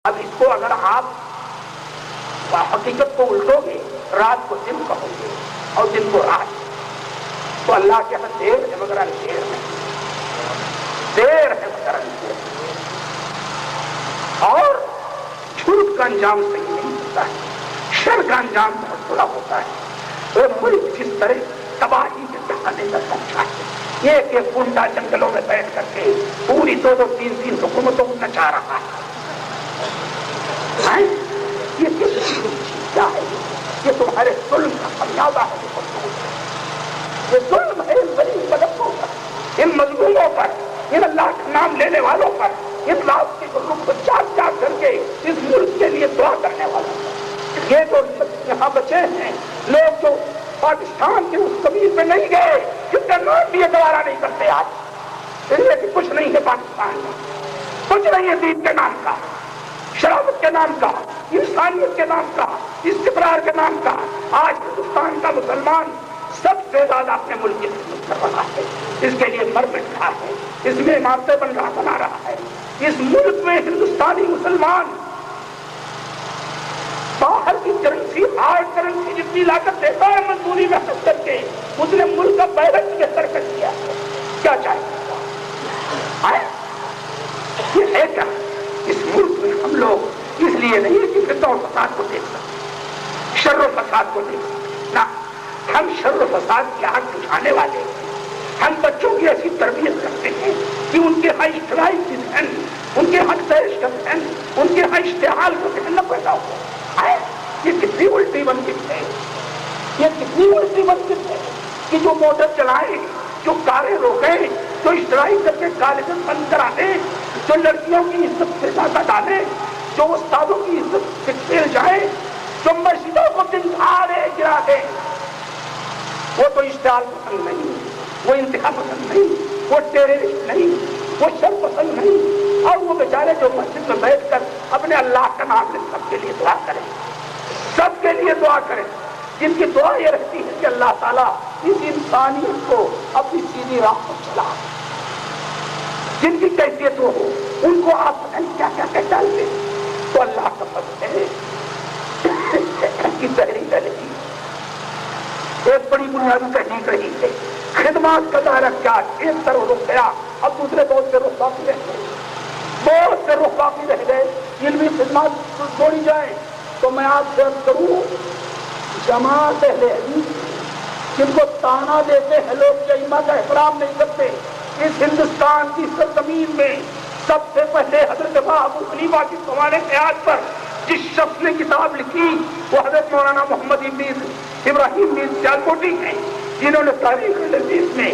اب اس کو اگر آپ حقیقت کو الٹو گے، رات کو دن کہو گے اور دن کو رات، تو اللہ کے ہاں دیر ہے مگر اندھیر نہیں، دیر ہے مگر اندھیر نہیں، اور جھوٹ کا انجام صحیح نہیں ہوتا ہے، شر کا انجام بہت برا ہوتا ہے۔ وہ ملک جس طرح تباہی کے ٹھکانے تک پہنچا ہے، ایک ایک گنڈا جنگلوں میں بیٹھ کر کے پوری 2-2 3-3 حکومتوں کو نچا رہا ہے، یہ کس چیز کیا ہے؟ یہ تمہارے ظلم کا خمیازہ ہے، یہ ظلم ہے ان غریب ملکوں پر، ان مظلوموں پر، ان اللہ کا نام لینے والوں پر، ان رات کے گروپ کو جاگ جاگ کر کے اس ملک کے لیے دعا کرنے والوں پر۔ یہ جو یہاں بچے ہیں لوگ جو پاکستان کے اس قبیل میں نہیں گئے، جن کا نام بھی یہ دوبارہ نہیں کرتے آج، اس لیے کہ کچھ نہیں ہے پاکستان میں، کچھ نہیں ہے دین کے نام کا، شرافت کے نام کا، انسانیت کے نام کا، استقرار کے نام کا۔ آج ہندوستان کا مسلمان سب سے زیادہ اپنے ملک کی خدمت کر رہا ہے، اس کے لیے مر مٹ رہا ہے، اس میں عمارتیں بنا رہا ہے۔ اس ملک میں ہندوستانی مسلمان باہر کی کرنسی، ہارڈ کرنسی جتنی لاگت دیتا ہے مزدوری محنت کر کے، اس نے ملک کا بیلنس بہتر کر دیا ہے۔ کیا چاہیے؟ یہ ہے کیا؟ اس ملک میں ہم لوگ اس لیے نہیں کہ فتنہ اور فساد کو دیکھ سکتے، شر و فساد کو دیکھ سکتے، نہ، ہم شر و فساد کی آگ بجھانے والے ہیں۔ ہم بچوں کی ایسی تربیت کرتے ہیں کہ ان کے ہاں اجتماعی کی ذہن، ان کے ہاں دہشت کا ذہن، ان کے ہاں اشتعال کا ذہن نہ پیدا ہو۔ یہ کتنی الٹی منطق ہے، یہ کتنی الٹی منطق ہے کہ جو موٹر چلائیں، جو کاریں روکیں، جو اشترائی کر کے کالج بند کرا دیں، جو لڑکیوں کی عزت سے زیادہ ڈالیں، جو استادوں کی عزت سے کھیل جائیں، جو مسجدوں کو دن دھاڑے گرا دیں، وہ تو اشتعال پسند نہیں، وہ انتہا پسند نہیں، وہ ٹیررسٹ نہیں، وہ شر پسند نہیں، اور وہ بیچارے جو مسجد میں بیٹھ کر اپنے اللہ کا نام لے سب کے لیے دعا کریں، سب کے لیے دعا کریں، جن کی دعا یہ رہتی ہے کہ اللہ تعالیٰ اس انسانیت کو اپنی سیدھی راہ پر چلا، جن کی کیفیت وہ ہو، ان کو آپ پتہ نہیں کیا کیا کہہ ڈالتے، تو اللہ کا فضل ہے کی تحریک رہی، ایک بڑی بنیادی تحریک رہی ہے۔ خدمات کا دائرہ کیا، ایک طرف رک گیا، اب دوسرے بہت سے رخ باقی رہ گئے، بہت سے رخ باقی رہ گئے، علمی خدمات چھوڑی جائیں۔ تو میں آپ سے عرض کروں، جماعت اہل حدیث جن کو تانا دیتے ہیں لوگ کہ ائمہ کا احترام نہیں کرتے، اس ہندوستان کی سرزمین میں سب سے پہلے حضرت ابو حنیفہ کی زمانے کے آج پر جس شخص نے کتاب لکھی وہ حضرت مولانا محمد ابراہیم میر سیالکوٹی ہیں، جنہوں نے تاریخ الحدیث میں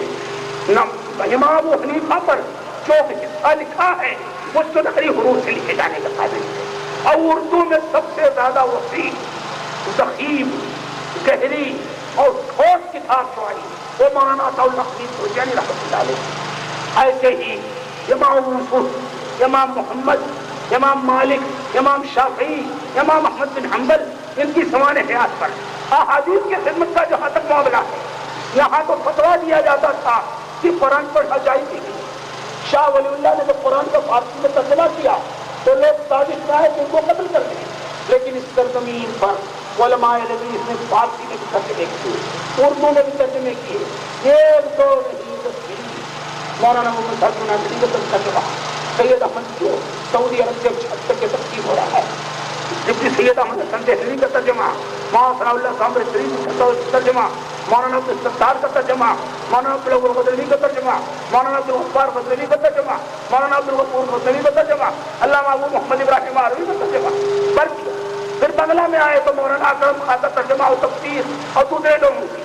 امام ابو حنیفہ پر جو حصہ لکھا ہے وہ سنہری حروف سے لکھے جانے کا قابل ہے، اور اردو میں سب سے زیادہ وسیع، ضخیم، گہری اور ٹھوس کتاب جو آئی وہ مولانا عطاء اللہ خوجانی رحمۃ اللہ علیہ۔ ایسے ہی امام یوسف، امام محمد، امام مالک، امام شافعی، امام احمد بن حنبل، ان کی سوانح حیات پر احادیث کی خدمت کا جہاں تک معاملہ ہے، یہاں تو فتویٰ دیا جاتا تھا کہ قرآن پڑھنا جائز نہیں۔ شاہ ولی اللہ نے جب قرآن کا فارسی میں ترجمہ کیا تو لوگ سازش میں آئے کہ ان کو قتل کر دیں، لیکن اس سرزمین پر علماء حدیث نے فارسی میں بھی ترجمے کیے، اردو میں بھی ترجمے کیے، ایک دو نہیں تصویر مولانا محمد حسن ندوی کا ترجمہ، سید احمد جو سعودی عرب سے 76 کے ترتیب ہو رہا ہے، ڈپٹی سید احمد حسن دہلوی کا ترجمہ، مولانا ثناء اللہ صابر شریف کا ترجمہ، مولانا عبد الستار کا ترجمہ، مولانا عبد الغفور غزنوی کا ترجمہ، مولانا عبد الغفار غزنوی کا ترجمہ، مولانا عبد الغفور غزنوی کا ترجمہ، علامہ ابو محمد ابراہیم عربی کا ترجمہ کر دیا۔ پھر بنگلہ میں آئے تو مولانا اکرم خان کا ترجمہ اور تفسیر اور دوسرے لوگوں کی،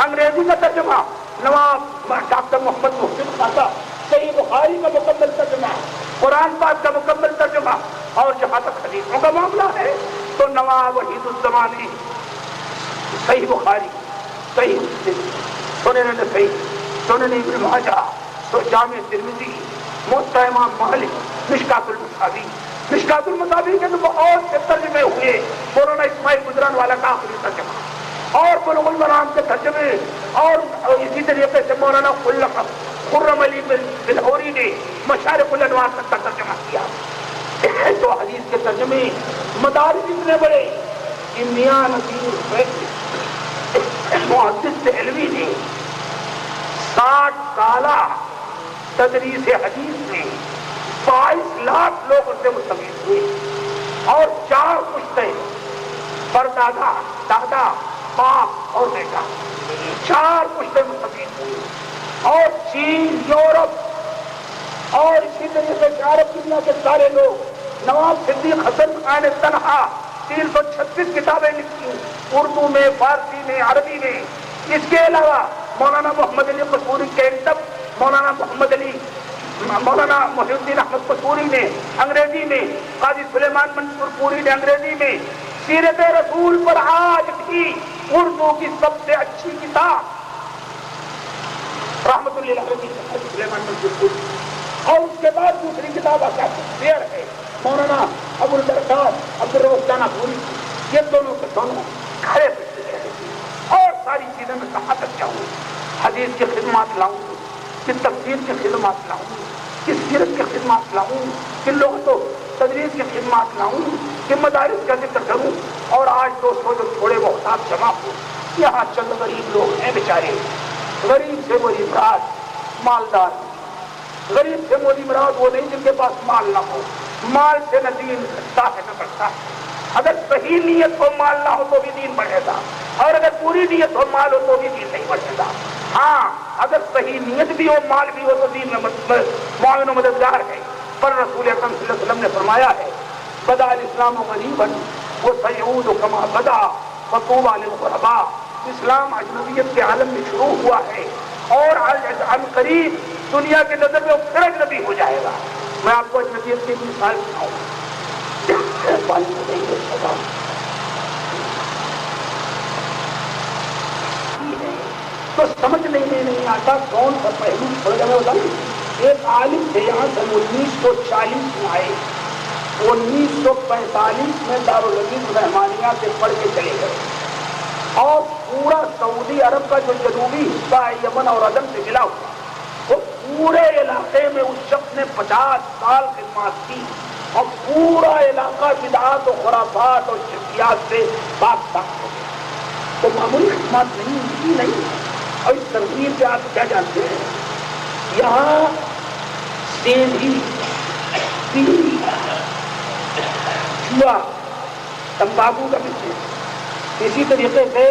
انگریزی کا ترجمہ نواب ڈاکٹر محمد محسن خان کا، صحیح بخاری کا مکمل ترجمہ، قرآن پاک کا مکمل ترجمہ، اور جہاں تک حدیثوں کا معاملہ ہے تو نواب وحید الزمانی، صحیح بخاری، صحیح مسلم، سنن نسائی، سنن ابن ماجہ، جامع ترمذی، موطا امام مالک، مشکات المصابیح، مشکات المصابیح کے تو بہت سے ترجمے ہوئے، مولانا اسماعیل گجران والا کا آخری ترجمہ، اور بلوغ المرام کے ترجمے، اور اسی طریقے سے مولانا خرم علی بلہوری نے مشارق الانوار تک کا ترجمہ کیا۔ تو حدیث کے ترجمے مدارج اتنے بڑے کہ میاں نصیر محدث دہلوی نے 60 سالہ تدریس حدیث میں 22 لاکھ لوگ ان سے مستفید ہوئے اور 4 پشتیں پردادا دادا باپ اور بیٹا 4 پشتیں مستفید ہوئی اور چین یورپ اور اسی طریقے سے عرب دنیا کے سارے لوگ نواب صدیق حسن خان نے تنہا 336 کتابیں لکھی اردو میں فارسی میں عربی میں. اس کے علاوہ مولانا محمد علی قصوری کینٹب مولانا مولانا محی الدین احمد قصوری نے انگریزی میں قاضی سلیمان منصور پوری نے انگریزی میں سیرت رسول پر آج بھی اردو کی سب سے اچھی کتاب رحمت اللہ علیہ سلیمان منصور پوری اور اس کے بعد دوسری کتاب شعر ہے مولانا ابو البرکات عبد الرؤوف دانا پوری. یہ دونوں کے دونوں کھڑے پڑتے ہیں اور ساری چیزیں میں کہاں تک جاؤں حدیث کی خدمات لاؤں کہ تفسیر کی خدمات لاؤں کہ سیرت کی خدمات لاؤں کہ لوگوں کو تدریس کی خدمات لاؤں کہ مدارس کا ذکر کروں. اور آج دوستوں جو تھوڑے محتاط جمع ہو یہاں چند غریب لوگ ہیں بیچارے. غریب سے وہی مراد مالدار, غریب سے وہی مراد وہ نہیں جن کے پاس مال نہ ہو. مال سے نہ دین گھٹتا ہے نہ بڑھتا ہے. اگر صحیح نیت ہو مال نہ ہو تو بھی دین بڑھے گا اور اگر پوری نیت ہو مال ہو تو بھی دین نہیں بڑھے گا. ہاں اگر صحیح نیت بھی ہو مال بھی ہو تو دین میں معاون و مددگار ہے. پر رسول اکرم صلی اللہ علیہ وسلم نے فرمایا ہے بدا الاسلام غریبا وسيعود كما بدا فطوبى للغرباء. اسلام اجنبیت کے عالم میں شروع ہوا ہے اور عن قریب دنیا کے نظر میں وہ پھر اجنبی ہو جائے گا. میں آپ کو اجنبیت کی مثال سناؤں تو سمجھ نہیں آتا کون سا پہلو چھوڑ جائے ہوتا. ایک عالم تھے یہاں سے 1940 میں آئے 1945 میں دارالعلوم رحمانیہ سے پڑھ کے چلے گئے اور پورا سعودی عرب کا جو جنوبی حصہ ہے یمن اور عدن سے ملا ہوا وہ پورے علاقے میں اس شخص نے 50 سال خدمات کی اور پورا علاقہ بدعات و خرافات اور شرکیات سے پاک صاف ہو گیا. تو معمولی خدمات نہیں. اور اس تنظیم سے آپ کیا جانتے ہیں یہاں سیدھی پیری جوا تمباکو کا بزنس اسی طریقے سے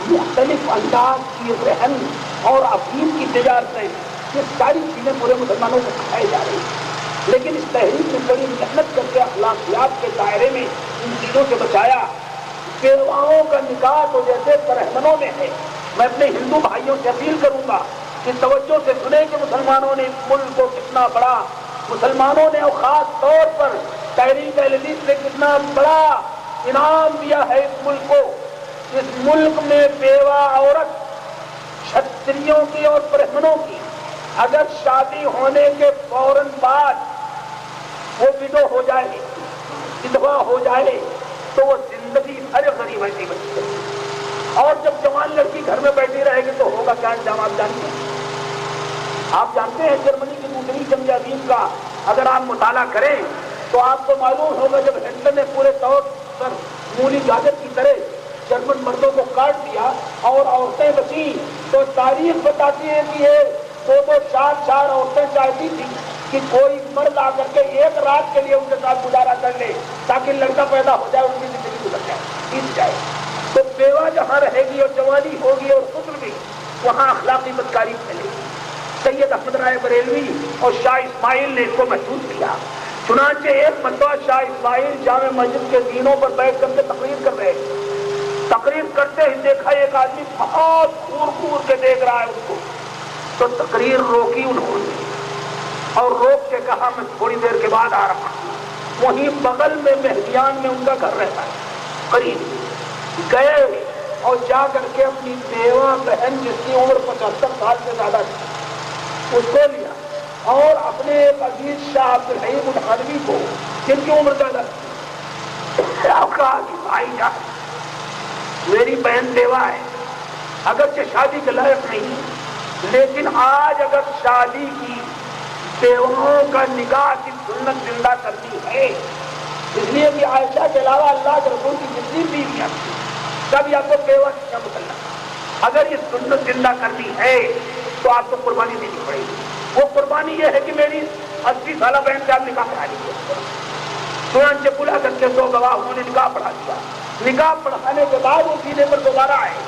مختلف انداز کی رہن اور افیم کی تجارتیں یہ ساری چیزیں پورے مسلمانوں کو کھائے جا رہی ہیں. لیکن اس تحریک میں بڑی محنت کر کے اخلاقیات کے دائرے میں ان چیزوں سے بچایا. بیواؤں کا نکاح تو جیسے برہمنوں میں ہے. میں اپنے ہندو بھائیوں سے اپیل کروں گا کہ توجہ سے سنیں کہ مسلمانوں نے ملک کو کتنا بڑا مسلمانوں نے اور خاص طور پر تحریک اہل حدیث نے کتنا بڑا انعام دیا ہے اس ملک کو. اس ملک میں بیوہ عورت چھتریوں کی اور برہمنوں کی اگر شادی ہونے کے فوراً بعد وہ وڈو ہو جائے ودھوا ہو جائے تو وہ زندگی ہر غریب ایسی بچی ہے. اور جب جوان لڑکی گھر میں بیٹھی رہے گی تو ہوگا کیا انجام آپ جانتے ہیں. آپ جانتے ہیں جرمنی کی دوسری جنگ عظیم کا اگر آپ مطالعہ کریں تو آپ کو معلوم ہوگا جب ہٹلر نے پورے طور پر مولی گاجر کی طرح جرمن مردوں کو کاٹ دیا اور عورتیں بچیں تو تاریخ بتاتی ہے کہ یہ 2 4 عورتیں چاہتی تھی کہ کوئی مرد آ کر کے ایک رات کے لیے ان کے ساتھ گزارا کر لے تاکہ لڑکا پیدا ہو جائے ان کی زندگی گزر جائے بیت جائے. تو بیوہ جہاں رہے گی اور جوانی ہوگی اور فکر بھی وہاں اخلاقی بدکاری پھیلے گی. سید احمد رائے بریلوی اور شاہ اسماعیل نے اس کو محسوس کیا. چنانچہ ایک مرتبہ شاہ اسماعیل جامع مسجد کے دینوں پر بیٹھ کر کے تقریر کر رہے تھے. تقریر کرتے ہی دیکھا ایک آدمی بہت گور کے دیکھ رہا ہے اس کو. تو تقریر روکی انہوں نے اور روک کے کہا میں تھوڑی دیر کے بعد آ رہا ہوں. وہیں بغل میں مہدیان میں ان کا گھر رہتا ہے. قریب گئے اور جا کر کے اپنی بیوہ بہن جس کی عمر 75 سال سے زیادہ تھی اس کو لیا اور اپنے ایک عزیز شاہ عبدالحیم الحلوی کو جن کی عمر زیادہ تھی کہا کہ بھائی جان میری بہن بیوہ ہے اگرچہ شادی کے لائق نہیں لیکن آج اگر شادی کی بیوہوں کا نکاح کی سنت زندہ کرنی ہے، اس لیے کہ عائشہ کے علاوہ اللہ کے رسول کی جتنی بیویاں تھیں سب یا تو بیوہ یا مطلقہ، اگر یہ سنت زندہ کرنی ہے تو آپ کو قربانی دینی پڑے گی۔ وہ قربانی یہ ہے کہ میری 80 سالہ بہن سے آپ نکاح پڑھا لیجیے، چنانچہ بلا کر کے 2 گواہ انہوں نے نکاح پڑھا دیا۔ نکاح پڑھانے کے بعد وہ سینے پر دوبارہ آئے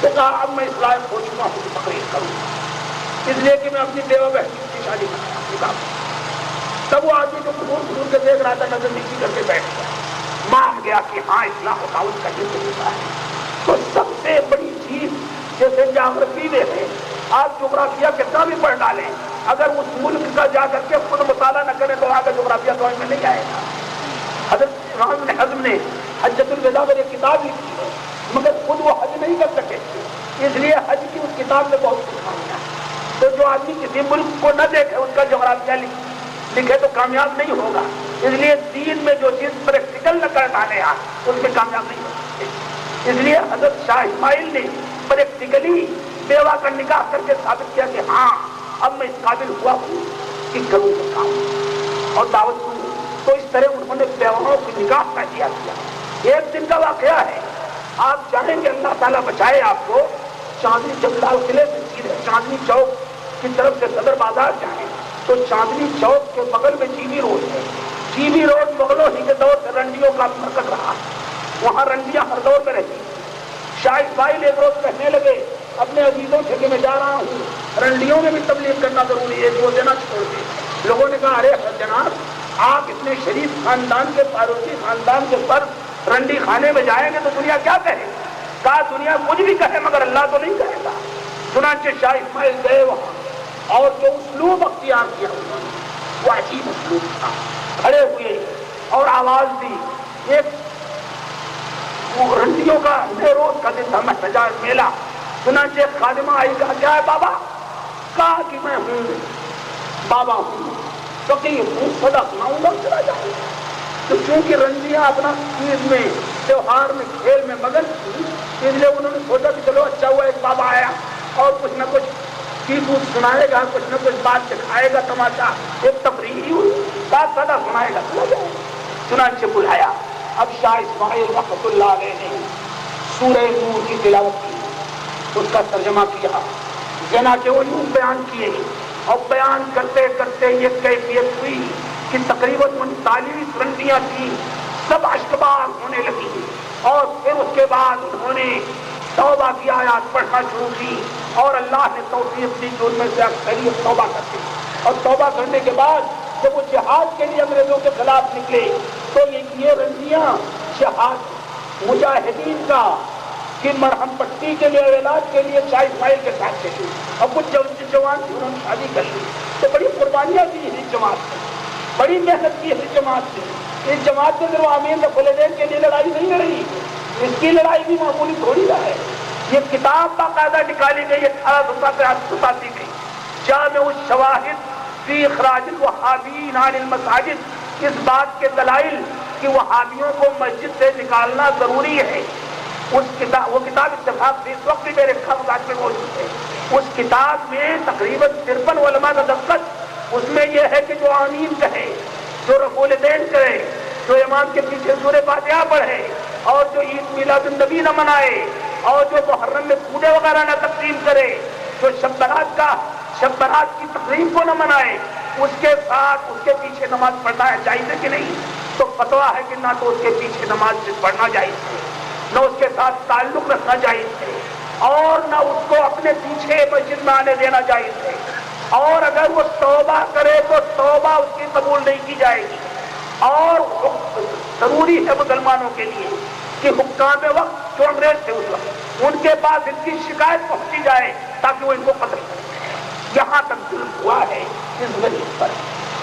تو کہا اب میں اس لائق ہو چکا ہوں تقریر کروں، اس لیے کہ میں اپنی بیوہ بہن کی شادی کروں۔ تب وہ آدمی جو گھور کے دیکھ رہا تھا نظر نیچی کر کے بیٹھ گیا، مان گیا کہ ہاں اصلاح ہوتا اس کا یہ طریقہ ہے۔ تو سب سے بڑی چیز جیسے جغرافی میں ہے، آپ جغرافیہ کتنا بھی پڑھ ڈالیں، اگر اس ملک کا جا کر کے خود مطالعہ نہ کریں تو وہاں کا جغرافیہ سمجھ میں نہیں آئے گا۔ حضرت امام ابن حزم نے حجۃ الوداع میں ایک کتاب لکھی ہے، مگر خود وہ حج نہیں کر سکے، اس لیے حج کی اس کتاب میں بہت کچھ خامیاں ہیں۔ تو جو آدمی کسی ملک کو نہ دیکھے اس کا جغرافیہ لکھے تو کامیاب نہیں ہوگا، اس لیے دین میں جو چیز پریکٹیکل نہ کر ڈالے آپ اس میں کامیاب نہیں ہو سکتے۔ اس لیے حضرت شاہ اسماعیل نے پریکٹیکلی بیوہ کا نکاح کر کے ثابت کیا کہ ہاں اب میں اس قابل ہوا ہوں کہ کروں گا کام اور دعوت دوں۔ تو اس طرح انہوں نے بیواؤں کی نکاح کا کیا۔ ایک دن کا واقعہ ہے، آپ چاہیں گے اللہ تعالیٰ بچائے آپ کو، چاندنی چوک لال قلعے سے سیدھے چاندنی چوک کی طرف سے صدر بازار جائیں تو چاندنی چوک کے بغل میں جی بی روڈ ہے۔ جی بی روڈ مغلوں ہی کے دور سے رنڈیوں کا مرکز رہا، وہاں رنڈیاں ہر دور میں رہتی۔ شاہ اسماعیل ایک روز کہنے لگے اپنے عزیزوں سے کہ میں جا رہا ہوں، رنڈیوں میں بھی تبلیغ کرنا ضروری ہے، جو دینا چھوڑ دے۔ لوگوں نے کہا ارے جناب آپ اتنے شریف خاندان کے فاروقی خاندان کے پر رنڈی خانے میں جائیں گے تو دنیا کیا کہے؟ کہا دنیا کچھ بھی کہے مگر اللہ تو نہیں کہے گا۔ چنانچہ شاہ اسماعیل گئے وہاں اور جو اسلوب اختیار کیا انہوں نے وہ عجیب اسلوب تھا۔ کھڑے ہوئے اور آواز دی، ایک رنڈیوں کا روز کا دن تھا، محتجاج میلہ۔ چنانچہ خادمہ آئی، کہا کیا ہے بابا؟ کہا کہ میں ہوں بابا ہوں، فقیر ہوں، صدق سناؤں گا چلا جاؤں گا۔ تو چونکہ رنڈیاں اپنا عید میں تہوار میں کھیل میں مگن تھی، اس لیے انہوں نے سوچا کہ چلو اچھا ہوا ایک بابا آیا اور کچھ نہ کچھ چیز سنائے گا، کچھ نہ کچھ بات دکھائے گا، تماشا ایک تفریحی ہوئی بات سدا سنائے گا، چلا جائے۔ چنانچہ بلایا۔ اب شاہ اسماعیل رحمۃ اللہ علیہ نے سورہ نور کی تلاوت کی، اس کا ترجمہ کیا، زنا کے علوم بیان کیے اور بیان کرتے کرتے یہ کیفیت ہوئی کہ تقریباً 39 رنڈیاں تھیں، سب اشکبار ہونے لگی اور پھر اس کے بعد انہوں نے توبہ کی آیات پڑھنا شروع کی اور اللہ نے توفیق دی کہ ان میں سے اکثریت توبہ کرتے اور توبہ کرنے کے بعد جب وہ جہاد کے لیے انگریزوں کے خلاف نکلے تو یہ رنڈیاں جہاد مجاہدین کا کہ مرہم پٹی کے لیے علاج کے لیے شاہ اسماعیل کے ساتھ چلی اور کچھ جوان تھی انہوں نے شادی کر لی، تو بڑی قربانیاں دی اس جماعت نے، بڑی محنت کی اس جماعت نے۔ اس جماعت نے صرف آمین والدین کے لیے لڑائی نہیں لڑی، اس کی لڑائی بھی معمولی تھوڑی نہ ہے۔ یہ کتاب باقاعدہ نکالی گئی 1887 کی، جامع الشواہد فی اخراج الوہابین عن المساجد، اس بات کے دلائل کہ وہابیوں کو مسجد سے نکالنا ضروری ہے۔ وہ کتاب اتفاق سے اس وقت بھی میرے کاغذات میں موجود ہے۔ اس کتاب میں تقریباً 53 علماء کا دستخط، اس میں یہ ہے کہ جو آمین کہے، جو رفع الیدین کرے، جو امام کے پیچھے سورہ فاتحہ پڑھے اور جو عید میلاد النبی نہ منائے اور جو محرم میں پوجے وغیرہ نہ تقسیم کرے، جو شب برات کی تقریب کو نہ منائے، اس کے ساتھ اس کے پیچھے نماز پڑھنا ہے جائز ہے کہ نہیں؟ تو فتویٰ ہے کہ نہ تو اس کے پیچھے نماز پڑھنا جائز ہے، نہ اس کے ساتھ تعلق رکھنا جائز ہے اور نہ اس کو اپنے پیچھے مسجد میں آنے دینا جائز ہے، اور اگر وہ توبہ کرے تو توبہ اس کی قبول نہیں کی جائے گی۔ اور ضروری ہے مسلمانوں کے لیے کہ حکام وقت جو انگریز تھے اس وقت ان کے پاس ان کی شکایت پہنچی جائے تاکہ وہ ان کو قتل کریں۔ یہاں تک ظلم ہوا ہے اس غریب پر۔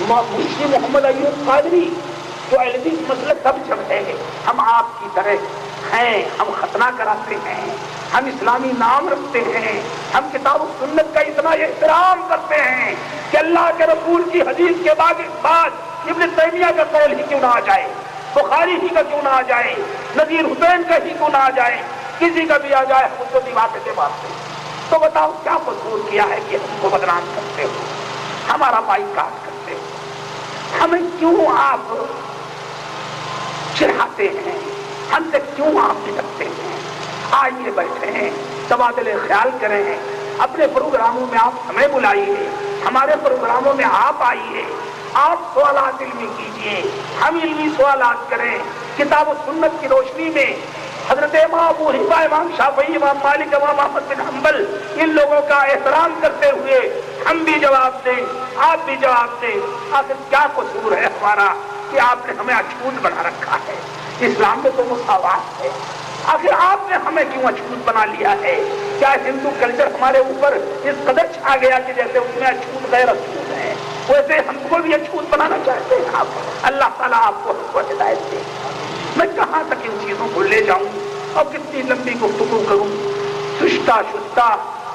منشی محمد ایوب قادری جو اہل حدیث مسلک سب جب ہے، ہم آپ کی طرح ہیں، ہم ختنہ کراتے ہیں، ہم اسلامی نام رکھتے ہیں، ہم کتاب و سنت کا اتنا احترام کرتے ہیں کہ اللہ کے رسول کی حدیث کے بعد ابن تیمیہ کا قول ہی کیوں نہ آ جائے، بخاری ہی کا کیوں نہ آ جائے، نذیر حسین کا ہی کیوں نہ آ جائے، کسی کا بھی آ جائے اس کو دیواتے سے بات سے۔ تو بتاؤ کیا قصور کیا ہے کہ ہم کو بدنام کرتے ہو؟ ہمارا بائیکاٹ کرتے ہیں, ہمیں کیوں آپ چڑھاتے ہیں, ہم سے کیوں آپ نکلتے ہیں؟ آئیے بیٹھے ہیں, تبادلے خیال کریں, اپنے پروگراموں میں آپ ہمیں بلائیے, ہمارے پروگراموں میں آپ آئیے, آپ سوالات علمی کیجیے, ہم علمی سوالات کریں. کتاب و سنت کی روشنی میں حضرت امام ابو حنیفہ, امام شافعی, امام مالک, امام احمد بن حنبل, ان لوگوں کا احترام کرتے ہوئے ہم بھی جواب دیں, آپ بھی جواب دیں. آخر کیا قصور ہے ہمارا کہ آپ نے ہمیں اچھوت بنا رکھا ہے؟ اسلام میں تو مساوات ہے, آخر آپ نے ہمیں کیوں اچھوت بنا لیا ہے؟ کیا ہندو کلچر ہمارے اوپر اس قدر چھا گیا کہ جیسے اس میں اچھوت غیر اچھوت ہے, ویسے ہم کو بھی اچھوت بنانا چاہتے ہیں آپ؟ اللہ تعالیٰ آپ کو ہدایت دے. میں کہاں تک ان چیزوں کو لے جاؤں اور کتنی لمبی گفتگو کروں؟ سشتا شستہ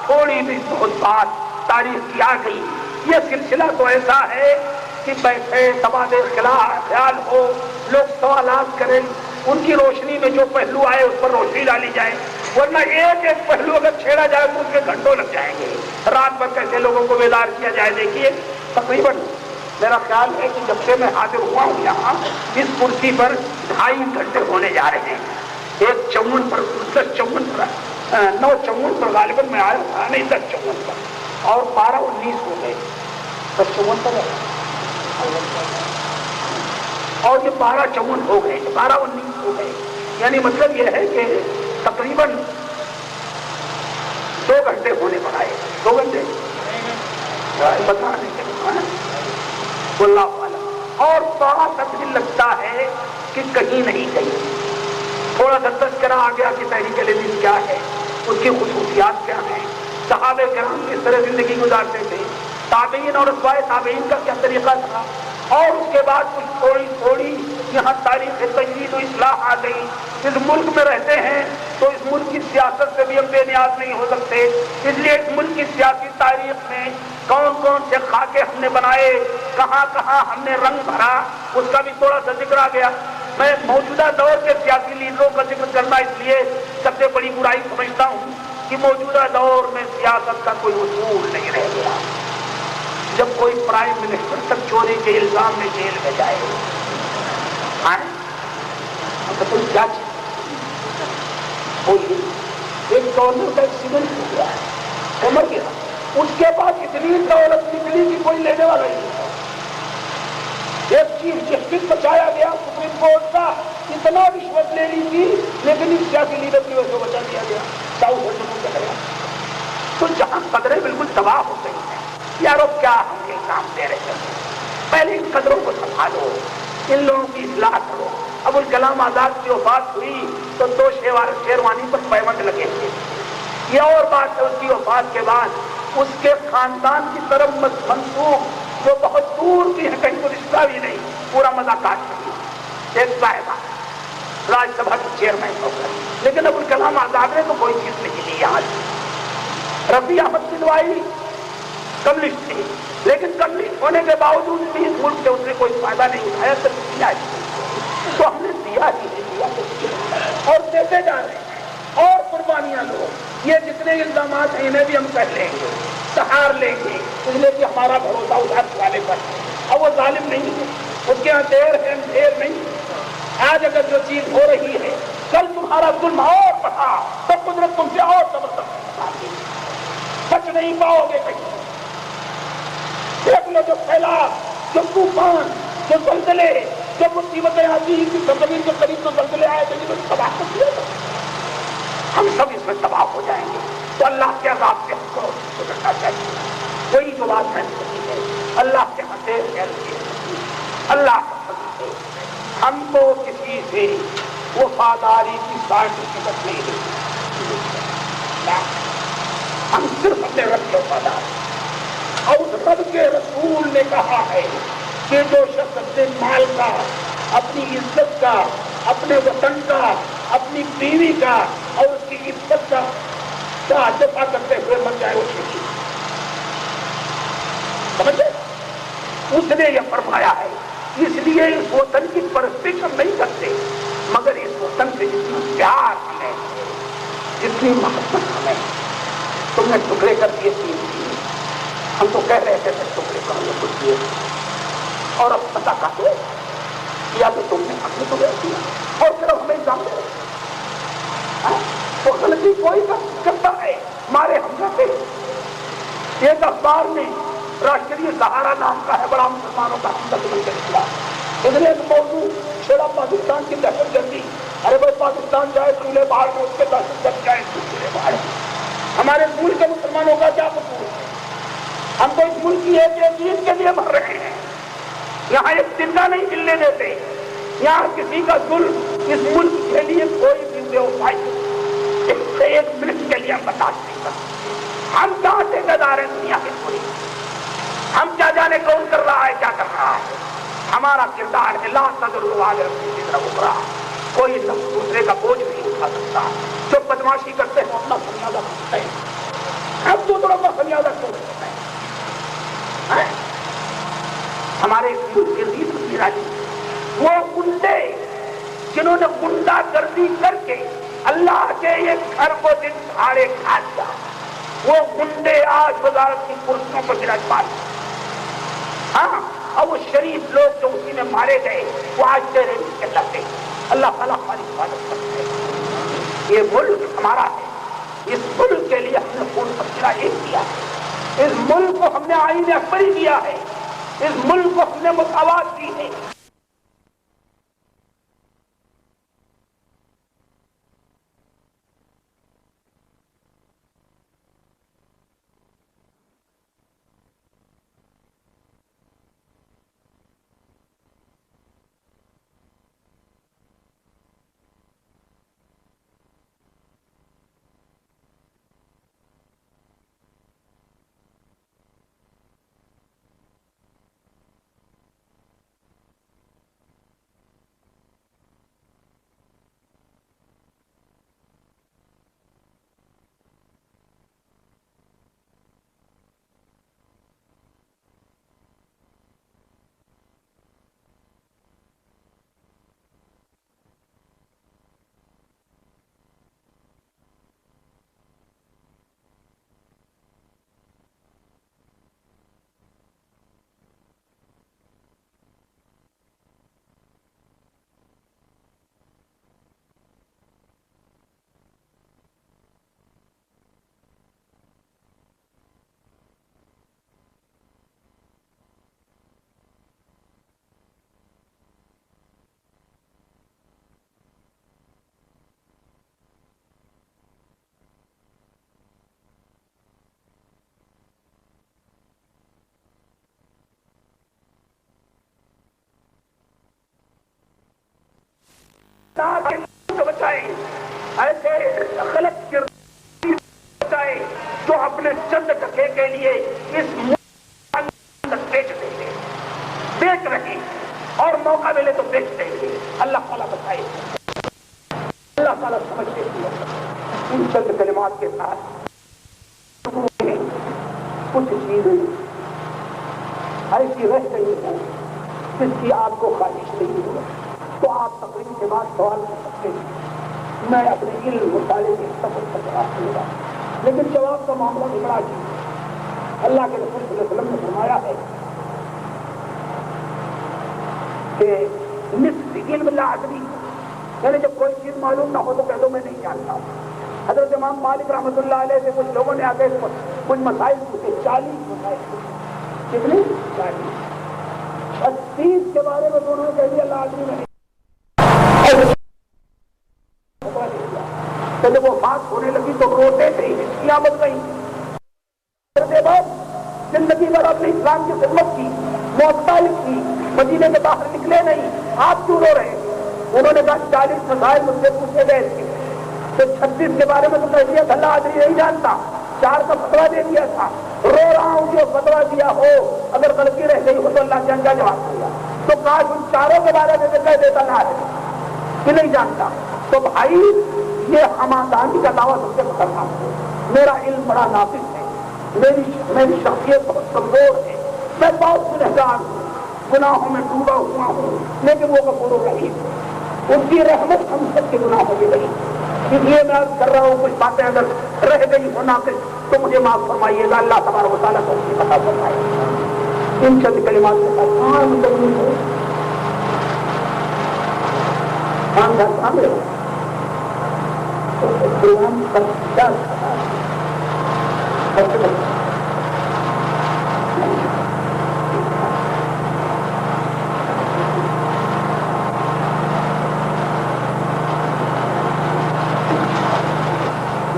تھوڑی بھی بہت بات تاریخ کی آ گئی. یہ سلسلہ تو ایسا ہے کہ بیٹھے تبادلے خیال ہو, لوگ سوالات کریں, ان کی روشنی میں جو پہلو آئے اس پر روشنی ڈالی جائے, ورنہ ایک ایک پہلو اگر چھیڑا جائے تو اس کے گھنٹوں لگ جائیں گے. رات بھر کیسے لوگوں کو بیدار کیا جائے؟ دیکھیے تقریباً میرا خیال ہے کہ جب سے میں حاضر ہوا ہوں یہاں اس کرسی پر 2.5 گھنٹے ہونے جا رہے ہیں. 1:54 پر 10:54 پر 9:54 پر غالباً میں آیا تھا, نہیں 10:54 پر, اور 12:19 ہو گئے. 10:54 پر اور یہ 12:54 ہو گئے, 12:19 ہو گئے. یعنی مطلب یہ ہے کہ تقریباً 2 گھنٹے ہونے پر آئے. 2 گھنٹے بتا نہیں اللہ عالم. اور بڑا تبدیل لگتا ہے کہ کہیں نہیں گئی. تھوڑا سا تذکرہ آ گیا کہ تحریک لیبن کیا ہے, اس کی خصوصیات کیا ہیں, صحابہ کرام کس طرح زندگی گزارتے تھے, تابعین اور اتباع تابعین کا کیا طریقہ تھا, اور اس کے بعد کچھ تھوڑی تھوڑی یہاں تاریخ تجدید و اصلاح آ گئی. اس ملک میں رہتے ہیں تو اس ملک کی سیاست سے بھی ہم بے نیاز نہیں ہو سکتے, اس لیے اس ملک کی سیاسی تاریخ میں کون کون سے خاکے ہم نے بنائے, کہاں کہاں ہم نے رنگ بھرا, اس کا بھی تھوڑا سا ذکر آ گیا. میں موجودہ دور کے سیاسی لیڈروں کا ذکر کرنا اس لیے سب سے بڑی برائی سمجھتا ہوں کہ موجودہ دور میں سیاست کا کوئی اصول نہیں رہ گیا. جب کوئی پرائم منسٹر تک چوری کے الزام میں جیل میں جائے, تو کیا ایک گورنر کا ایکسیڈنٹ ہو گیا, وہ مر گیا, اس کے بعد اتنی دولت نکلی کہ کوئی لینے والا نہیں تھا. ایک چیف جسٹس بچایا گیا سپریم کورٹ کا, اتنا رشوت لے لی تھی لیکن اس سیاسی لیڈر کی وجہ سے بچا دیا گیا. تو جہاں قدریں بالکل تباہ ہو گئی ہیں, یارو کیا ہم یہ کام دے رہے ہیں؟ پہلے ان قدروں کو سنبھالو, ان لوگوں کی اصلاح کرو. ابوالکلام آزاد کی وفات ہوئی تو 2 شیروانی پر پیوند لگے تھے. یہ اور بات ہے, اس کی وفات کے بعد اس کے خاندان کی طرف منسوب جو بہت دور کی ہے, کہیں کو رشتہ بھی نہیں, پورا مذاکرات کری. ایک صاحبہ راج سبھا کی چیئرمین ہو کر, لیکن ابوالکلام آزاد نے تو کوئی چیز نہیں لی. یہاں رفیع احمد بلوائی کمیونسٹ تھے, لیکن کمیونسٹ ہونے کے باوجود بھی اس ملک سے اس نے کوئی فائدہ نہیں اٹھایا, صرف دیا. تو ہم نے دیا ہی دیا اور دیتے جا رہے ہیں, اور قربانیاں لو. یہ جتنے الزامات ہیں انہیں بھی ہم کر لیں گے, سہار لیں گے, اس لیے کہ ہمارا بھروسہ اس والے پر ہے. اب وہ ظالم نہیں ہے, اس کے یہاں دیر ہے دیر نہیں. آج اگر جو چیز ہو رہی ہے, کل تمہارا ظلم اور بڑھا تو قدرت تم سے اور زبردست بچ نہیں پاؤ گے کہیں. دیکھ لو جو پھیلا, جو طوفان, جو زلزلے, جو مصیبتیں آتی ہیں, زمین کے قریب جو زلزلے آئے تھے جنہوں نے تباہ کر دیا, ہم سب اس میں تباہ ہو جائیں گے. تو اللہ کے عذاب سے ہم کو گزرنا چاہیے. کوئی جو بات نہیں ہے, اللہ کے ہاں دیر ہے, اللہ کا فضل ہے. ہم کو کسی سے وفاداری کی سرٹیفکیٹ نہیں ہے, ہم صرف اپنے رب کے وفادار ہیں. اور اس رب کے رسول نے کہا ہے کہ جو شخص اپنے مال کا, اپنی عزت کا, اپنے وطن کا, اپنی بیوی کا اور اس کی عزت کا دفاع کرتے ہوئے مر جائے وہ شہید. سمجھے, اس نے یہ فرمایا ہے. اس لیے اس وطن کی پرستش ہم نہیں کرتے, مگر اس وطن سے جتنا پیار ہمیں, جتنی محبت ہمیں, تم نے ٹکڑے کر دیے 3 ہم تو کہہ رہے تھے ٹکڑے کا یہ کچھ یہ اور اب پتہ کہتے کیا تو تم نے ہم نے تو کیا اور صرف ہمیں الزام دے تو غلطی کوئی کرتا ہے ہمارے ہم سے ایک اخبار میں راشٹریہ سہارا نام کا ہے بڑا مسلمانوں کا ہمدرد کے خلاف اس نے ایک موضوع چھوڑا پاکستان کی دہشت گردی ارے بھائی پاکستان جائے چولہے باہر میں اس کے دہشت گرد جائے چولہے باہر ہمارے ملک کے مسلمانوں کا کیا قصور ہے ہم تو اس ملک کی ایک چیز کے لیے مر رہے ہیں یہاں ایک زندہ نہیں ہلنے دیتے یہاں کسی کا ظلم اس ملک کے لیے کوئی بھی بے وفائی اس سے ایک منٹ کے لیے ہم برداشت نہیں کرتے ہم کہاں سے گدار ہیں دنیا کے پوری ہم کیا جانے کون کر رہا ہے کیا کر رہا ہے ہمارا کردار ہے لا تجربہ کوئی دوسرے کا بوجھ نہیں اٹھا سکتا جو بدماشی کرتے ہیں اپنا خمیازہ کرتے ہیں ہم دوسروں کا خمیازہ کیوں کرتے ہیں ہمارے وہ گنڈے جنہوں نے گنڈا گردی کر کے اللہ کے ایک گھر کو دن دھاڑے کھا دیا وہ گنڈے آج وزارت کی کرسیوں پر گرفتار ہاں اور وہ شریف لوگ جو اسی میں مارے گئے وہ آج تیرے نیچے لگے اللہ تعالیٰ ہماری حفاظت کرتے ہیں یہ ملک ہمارا ہے اس ملک کے لیے ہم نے خون پسینہ ایک کیا ہے اس ملک کو ہم نے آئین اکبری دیا ہے اس ملک کو ہم نے مساوات دی ہے بچائے ایسے غلط کردار بچائے جو اپنے چند ٹکے کے لیے اس بیچ رہے اور موقع ملے تو بیچ دیں گے اللہ تعالیٰ بچائے اللہ تعالیٰ سمجھتے ہیں ان چند کلمات کے ساتھ کچھ چیزیں ایسی رہ گئی ہیں جس کی آپ کو خواہش نہیں ہوئی تو آپ تقریر کے بعد سوال کر سکتے ہیں میں اپنے علم مطالعے کے سفر پر جواب دوں گا لیکن جواب کا معاملہ بھی بڑا عجیب اللہ کے رسول صلی اللہ علیہ وسلم نے فرمایا ہے کہ نصف علم لا ادری یعنی جب کوئی چیز معلوم نہ ہو تو کہہ دو میں نہیں جانتا حضرت امام مالک رحمۃ اللہ علیہ سے کچھ لوگوں نے آگے کچھ مسائل پوچھے 40 مسائل پوچھے کتنے 40 36 کے بارے میں دونوں نے کہہ دیا لا ادری نہیں تو جب وہ بات ہونے لگی تو روتے تھے قیامت گئی زندگی بھر اپنے اسلام کی خدمت کی موقع کی مدینے کے باہر نکلے نہیں آپ کیوں رو رہے انہوں نے کہا 40 مسائل مجھ سے پوچھے گئے تھے تو 36 کے بارے میں تو کہہ دیا تھا اللہ آدمی نہیں جانتا 4 کا فتوا دے دیا تھا رو رہا ہوں جو فتوا دیا ہو اگر غلطی رہ گئی ہو تو اللہ جان کا جواب دیا تو کاش ان 4 کے بارے میں کہہ دیتا نہ کہ نہیں جانتا تو بھائی یہ ہمادانی کا دعویٰ سب سے خطرناک ہے میرا علم بڑا ناقص ہے میری شخصیت بہت کمزور ہے میں بہت گنہگار ہوں گناہوں میں ڈوبا ہوا ہوں لیکن وہ غفور رحیم ان کی رحمت ہم سب کے گناہوں میں گئی اس لیے میں عرض کر رہا ہوں کچھ باتیں اگر رہ گئی ہو ناقص تو مجھے معاف فرمائیے گا اللہ تبارک و تعالیٰ کو اس کی پتہ فرمائے ان چند کلمات کے ساتھ کہاں مطلب ہے خان گھر سامنے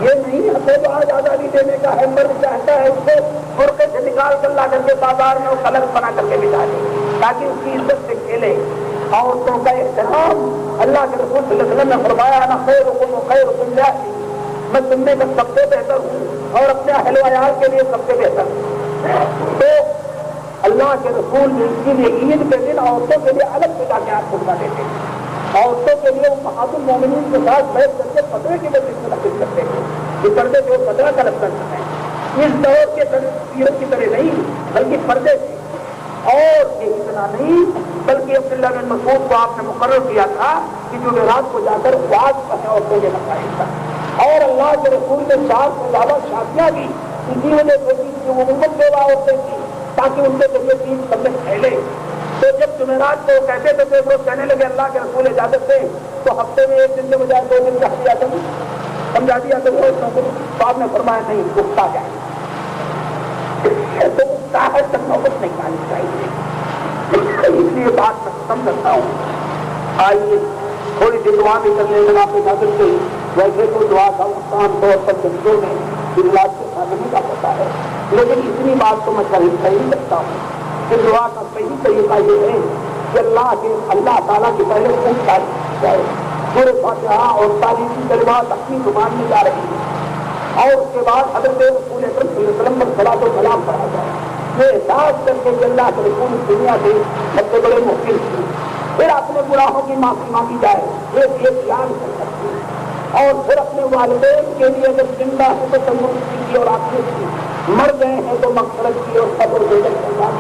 یہ نہیں ہے تو آج آزادی دینے کا ہے، مرد چاہتا ہے اس کو فرقے سے نکال کر لا کر کے بازار میں وہ کلر بنا کر کے بٹھا دے تاکہ اس کی عزت سے کھیلے. عورتوں کا احترام اللہ کے رسول صلی اللہ علیہ وسلم نے فرمایا نا خیرکم خیرکم لأہلی، میں تم میں سب سے بہتر ہوں اور اپنے اہل و عیال کے لیے سب سے بہتر ہوں. تو اللہ کے رسول نے اس لیے عید کے دن عورتوں کے لیے الگ جگہ کے آپ خطبہ دیتے ہیں. عورتوں کے لیے امہات المومنین کے ساتھ بیٹھ کر کے فتوے کی وجہ سے نقل کرتے ہیں کہ پردے سے وہ فتویٰ کا لفظ کرتے ہیں اس دور کے سیرت کی طرح نہیں بلکہ پردے سے. اور یہ اتنا نہیں بلکہ عبداللہ بن مسعود کو آپ نے مقرر کیا تھا کہ جو رات کو جا کر واز پڑھیں عورتوں کے مسائل پر. اور اللہ کے رسول نے 4 سے زیادہ شادیاں بھی اسی وجہ سے کی کہ وہ عموماً بیوہ عورتیں تھیں تاکہ ان کے ذریعے دین سمجھ پھیلے. تو جب جمعرات کو کہتے تھے تو لوگ کہنے لگے اللہ کے رسول اجازت دیں تو ہفتے میں 1 دن کے بجائے 2 دن کا ہفتے آتے ہیں سمجھا دیا تو آپ نے فرمایا نہیں اٹھتا جائے تو طاقت تک نوبت نہیں آنی چاہیے. اس لیے بات میں ختم کرتا ہوں. آئیے تھوڑی سی دعا بھی کرنے میں آپ اجازت دیں. ویسے تو دعا کا عام طور پر جنگوں میں اجلاس کے سامنے کا ہوتا ہے لیکن اتنی بات تو میں صحیح کرتا ہوں کہ دعا کا صحیح طریقہ یہ ہے کہ اللہ تعالیٰ کی پہلے خوب تعریف کی جائے. پورے فاتحہ اور تعلیمی کلمات اپنی زبان میں جا رہی ہیں اور اس کے بعد حضرت رسول اکرم صلی اللہ علیہ وسلم پر صلاۃ و سلام پڑھا جائے. یہ احساس کر کے کہ اللہ کے رسول اس دنیا سے سب سے بڑے مفید تھے. پھر اپنے گناہوں کی معافی مانگی جائے یہ خیال کر سکتی ہے. اور پھر اپنے والدین کے لیے اگر زندہ ہے تو تندرستی کی اور آخرت کی، مر گئے ہیں تو مغفرت کی اور قبر کے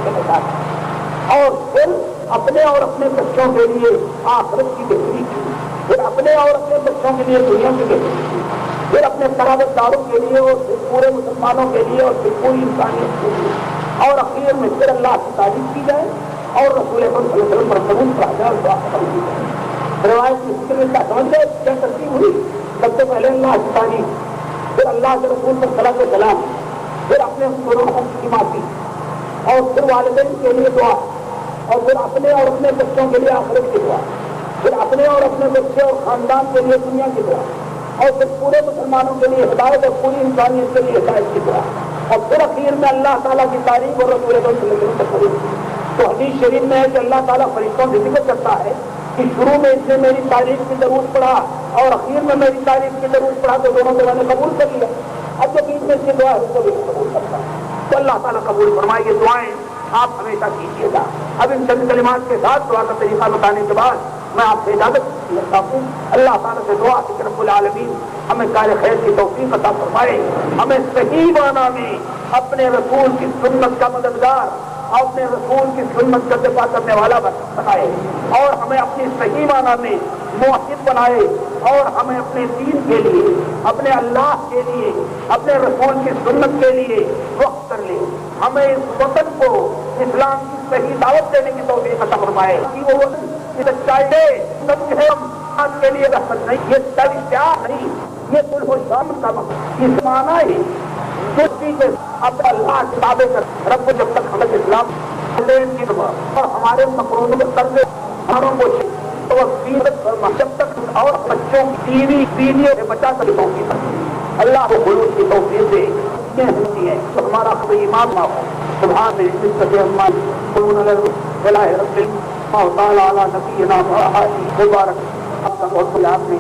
بتا. اور پھر اپنے اور اپنے بچوں کے لیے آخرت کی بہتری کی، پھر اپنے اور اپنے بچوں کے لیے دنیا کی بہتری کی، پھر اپنے قرابت داروں کے لیے اور پھر پورے مسلمانوں کے لیے اور پھر پوری انسانیت کے لیے. اور اخیر میں پھر اللہ کی تعریف کی جائے اور رسول اکرم صلی اللہ علیہ وسلم پر ضرور پڑھا جائے اور دعا ختم کی جائے. روایت کی ذکر میں سمجھے کیا ترتیب ہوئی؟ سب سے پہلے اللہ کی تعریف، پھر اللہ کے رسول پر صلاۃ و سلام، پھر اپنے گناہوں کی معافی اور پھر والدین کے لیے دعا اور پھر اپنے اور اپنے بچوں کے لیے آخرت کی دعا، پھر اپنے اور اپنے بچے اور خاندان کے لیے دنیا کی دعا اور پھر پورے مسلمانوں کے لیے ہدایت اور پوری انسانیت کے لیے ہدایت کی دعا اور پھر اخیر میں اللہ تعالیٰ کی تعریف اور رسول اکرم صلی اللہ علیہ وسلم کی. تو حدیث شریف میں ہے کہ اللہ تعالیٰ فرشتوں سے ذکر کرتا ہے کہ شروع میں اس نے میری تعریف کی ضرورت پڑا اور اخیر میں میری تعریف کی ضرورت پڑا تو دونوں کو میں نے قبول کر لیا. اب جو بیچ میں اس کی دعا ہے اس کو بھی قبول کرتا ہے. تو اللہ تعالیٰ قبول فرمائے. یہ دعائیں آپ ہمیشہ کیجیے گا. اب ان چند کلمات کے ساتھ دعا کا طریقہ بتانے کے بعد میں آپ سے اجازت لیتا ہوں. اللہ تعالیٰ سے دعا کہ رب العالمین ہمیں کار خیر کی توفیق عطا فرمائے، ہمیں صحیح معنی میں اپنے رسول کی سنت کا مددگار، اپنے رسول کی سنت کا دفاع کرنے والا بنائے اور ہمیں اپنی صحیح معنی میں موحد بنائے اور ہمیں اپنے دین کے لیے، اپنے اللہ کے لیے، اپنے رسول کی سنت کے لیے وقت کر لے. ہمیں اس وطن کو اسلام کی صحیح دعوت دینے کی توفیق عطا فرمائے کہ وہ سچائی سب کے لیے رحمت نہیں، یہ سب نہیں، یہ صلح و شام کا مقصد. اس معنی ہی کے اب اللہ کے دعوے کر رب جب تک ہمیں اسلام کی دعا اور ہمارے مقروض کرنے ہماروں کو جب تک اور بچوں کی بیویوں سے بچا سکتے اللہ کو خلوص کی توفیق دے ہوتی ہے تو ہمارا کوئی ایمان نہ ہو. سبحان مبارک آپ کا بہت آپ نے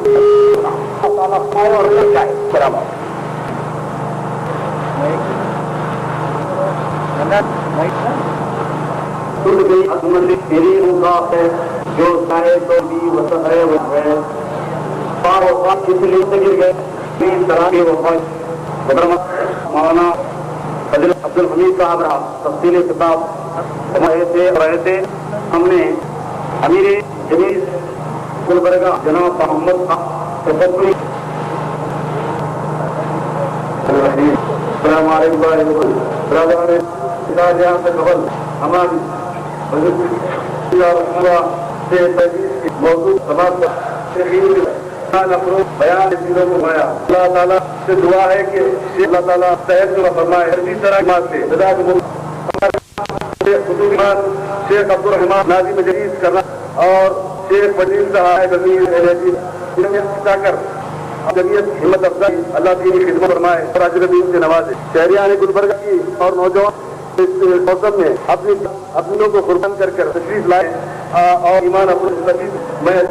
اور لگ جائے برابر تیری ہوگا ہے جو چاہے تو بھی وسط ہے وہ ہے پار وفات اس لیے سے گر گئے اس طرح کی وفات مولانا عبد الحمید صاحب رہا تفصیل کتاب رہے تھے. ہم نے امیر جمیل گلبرگہ جناب محمد السلام علیکم. ہماری موضوع سماعت بیان چیزوں کو ہمایا اللہ تعالیٰ سے دعا ہے کہ اللہ تعالیٰ صحت میں فرمائے اسی طرح سے شیخ عبد الرحمان ناظم جدید کرنا اور شیخ وزیر صاحب کر جمعیت ہمت افزائی اللہ دینی خدمت فرمائے اور اجر دین سے نوازے شہریان گلبرگہ کی اور نوجوان اس موسم میں اپنوں کو قربان کر تشریف لائے اور ایمان اپنے میں